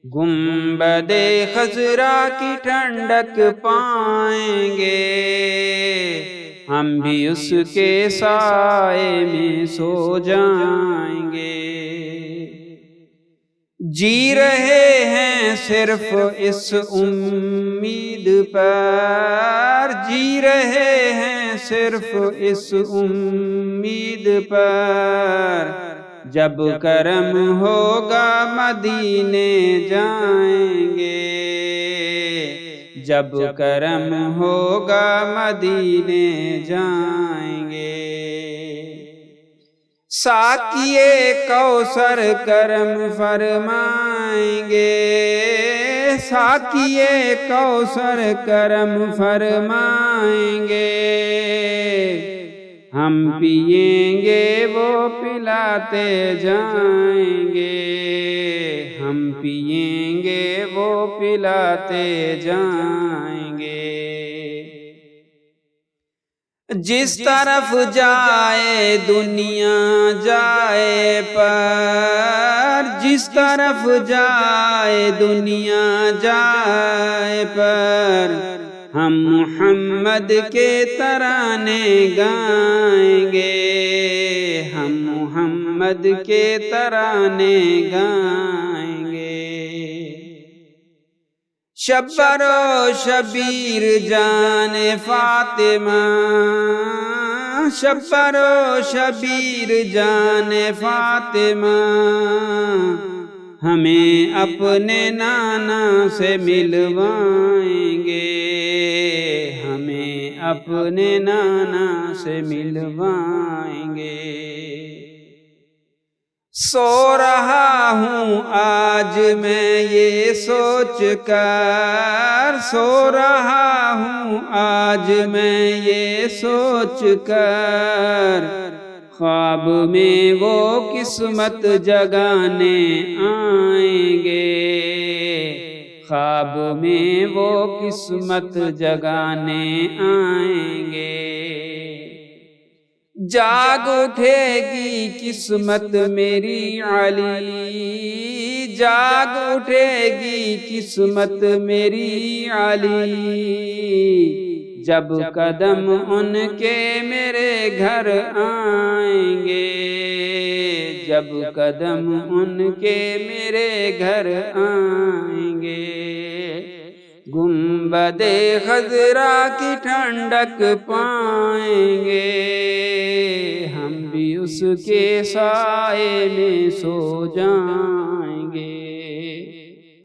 گنبد خضرا کی ٹھنڈک پائیں گے، ہم بھی اس کے سائے میں سو جائیں گے۔ جی رہے ہیں صرف اس امید پر، جی رہے ہیں صرف اس امید پر، جب کرم ہوگا مدینے جائیں گے، جب کرم ہوگا مدینے جائیں گے۔ ساقیے کوثر کرم فرمائیں گے، ساقیے کوثر کرم فرمائیں گے، ہم پئیں گے وہ پلاتے جائیں گے، ہم پئیں گے وہ پلاتے جائیں گے۔ جس طرف جائے دنیا جائے پر، جس طرف جائے دنیا جائے پر، ہم محمد کے ترانے گائیں گے، ہم محمد کے ترانے گائیں گے۔ شبر و شبیر جان فاطمہ، شبر و شبیر جان فاطمہ، ہمیں اپنے نانا سے ملوائیں گے، ہمیں اپنے نانا سے ملوائیں گے۔ سو رہا ہوں آج میں یہ سوچ کر، سو رہا ہوں آج میں یہ سوچ کر، خواب میں وہ قسمت جگانے آئیں گے، خواب میں وہ قسمت جگانے آئیں گے۔ جاگ اٹھے گی قسمت میری علی، جاگ اٹھے گی قسمت میری علی، جب قدم ان کے میرے گھر آئیں گے، جب قدم ان کے میرے گھر آئیں گے۔ گنبد خضرا کی ٹھنڈک پائیں گے، ہم بھی اس کے سائے میں سو جائیں